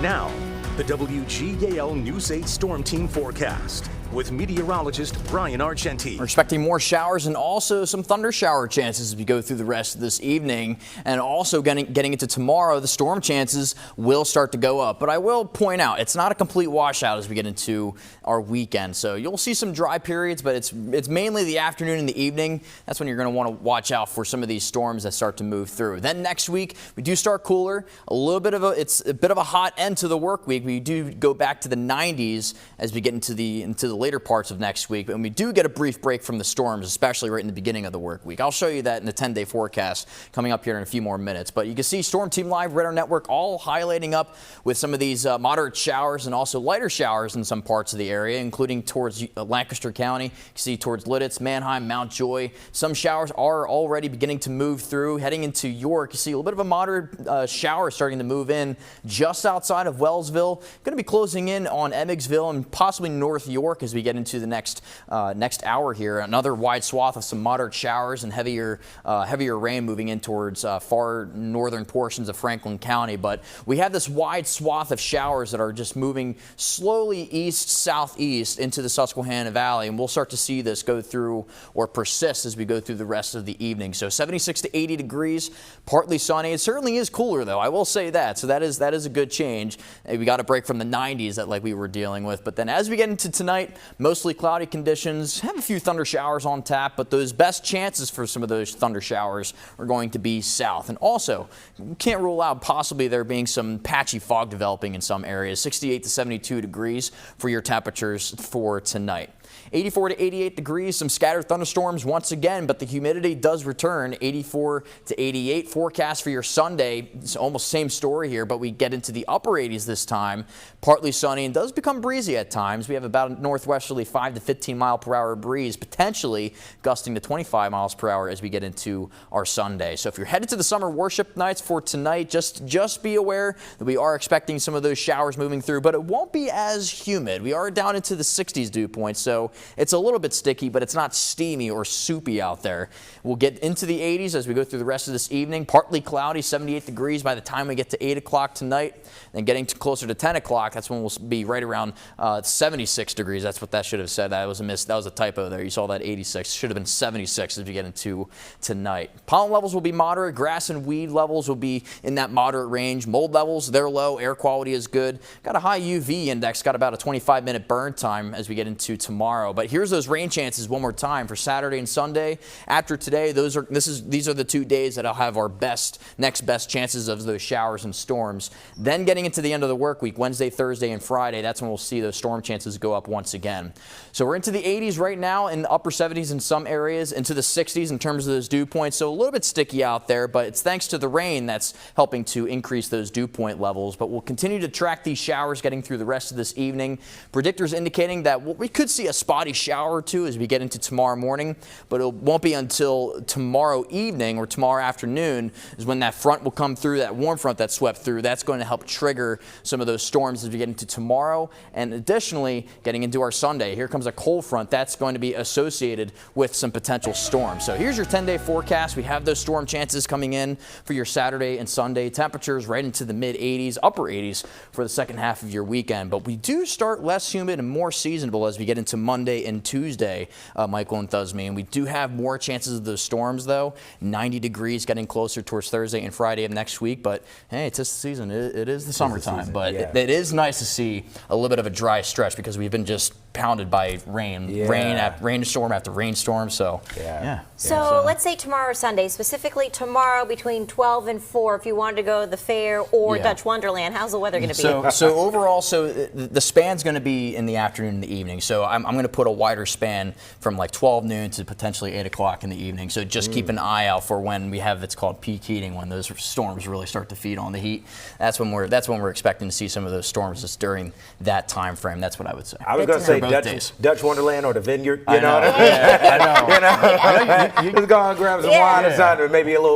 Now, the WGAL News 8 Storm Team forecast with meteorologist Brian Argenti. We're expecting more showers and also some thunder shower chances as we go through the rest of this evening. And also getting into tomorrow, the storm chances will start to go up. But I will point out, it's not a complete washout as we get into our weekend. So you'll see some dry periods, but it's mainly the afternoon and the evening. That's when you're going to want to watch out for some of these storms that start to move through. Then next week, we do start cooler. It's a bit of a hot end to the work week. We do go back to the 90s as we get into the later parts of next week, and we do get a brief break from the storms, especially right in the beginning of the work week. I'll show you that in the 10-day forecast coming up here in a few more minutes. But you can see Storm Team Live Radar Network all highlighting up with some of these moderate showers and also lighter showers in some parts of the area, including towards Lancaster County. You can see towards Lititz, Manheim, Mount Joy. Some showers are already beginning to move through. Heading into York, you see a little bit of a moderate shower starting to move in just outside of Wellsville. Going to be closing in on Emmetsville and possibly North York as we get into the next hour here. Another wide swath of some moderate showers and heavier rain moving in towards far northern portions of Franklin County. But we have this wide swath of showers that are just moving slowly east-southeast into the Susquehanna Valley, and we'll start to see this go through or persist as we go through the rest of the evening. So 76 to 80 degrees, partly sunny. It certainly is cooler, though. I will say that. So that is a good change. We got a break from the 90s that we were dealing with. But then as we get into tonight, mostly cloudy conditions, have a few thunder showers on tap, but those best chances for some of those thunder showers are going to be south. And also, we can't rule out possibly there being some patchy fog developing in some areas. 68 to 72 degrees for your temperatures for tonight. 84 to 88 degrees, some scattered thunderstorms once again, but the humidity does return. 84 to 88 forecast for your Sunday. It's almost same story here, but we get into the upper 80s this time. Partly sunny and does become breezy at times. We have about a northwesterly 5 to 15 mile per hour breeze, potentially gusting to 25 miles per hour as we get into our Sunday. So if you're headed to the summer worship nights for tonight, just be aware that we are expecting some of those showers moving through, but it won't be as humid. We are down into the 60s dew point, so it's a little bit sticky, but it's not steamy or soupy out there. We'll get into the 80s as we go through the rest of this evening. Partly cloudy, 78 degrees by the time we get to 8 o'clock tonight. Then getting closer to 10 o'clock, that's when we'll be right around 76 degrees. That's what that should have said. That was a miss. That was a typo there. You saw that 86. Should have been 76 as we get into tonight. Pollen levels will be moderate. Grass and weed levels will be in that moderate range. Mold levels, they're low. Air quality is good. Got a high UV index. Got about a 25-minute burn time as we get into tomorrow. But here's those rain chances one more time for Saturday and Sunday. After today, these are the 2 days that I'll have our next best chances of those showers and storms. Then getting into the end of the work week, Wednesday, Thursday, and Friday, that's when we'll see those storm chances go up once again. So we're into the 80s right now, in the upper 70s in some areas, into the 60s in terms of those dew points. So a little bit sticky out there, but it's thanks to the rain that's helping to increase those dew point levels. But we'll continue to track these showers getting through the rest of this evening. Predictors indicating that we could see a spotty shower or two as we get into tomorrow morning, but it won't be until tomorrow evening or tomorrow afternoon is when that front will come through, that warm front that swept through. That's going to help trigger some of those storms as we get into tomorrow. And additionally, getting into our Sunday, here comes a cold front that's going to be associated with some potential storms. So here's your 10-day forecast. We have those storm chances coming in for your Saturday and Sunday. Temperatures right into the mid-80s, upper 80s for the second half of your weekend. But we do start less humid and more seasonable as we get into Monday and Tuesday, Michael and Thusme. And we do have more chances of those storms, though. 90 degrees getting closer towards Thursday and Friday of next week. But hey, it's just the season. It is the summertime. But yeah, it is nice to see a little bit of a dry stretch because we've been just pounded by rain, rainstorm after rainstorm. So So let's say tomorrow, Sunday, specifically tomorrow between 12 and 4, if you wanted to go to the fair or Dutch Wonderland, how's the weather going to be? So overall, the span's going to be in the afternoon and the evening. So I'm going to put a wider span from like 12 noon to potentially 8 o'clock in the evening. So just keep an eye out for when we have, it's called peak heating, when those storms really start to feed on the heat. That's when we're expecting to see some of those storms just during that time frame. That's what I would say. I was going to say Dutch Wonderland or the Vineyard. You know what I mean? Yeah, I know. Just go and grab some wine or something.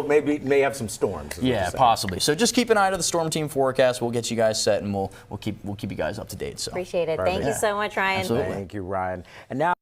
Maybe may have some storms. Yeah, possibly. So just keep an eye to the Storm Team forecast. We'll get you guys set, and we'll keep you guys up to date. So appreciate it. Thank you so much, Ryan. Absolutely. Thank you, Ryan. And now.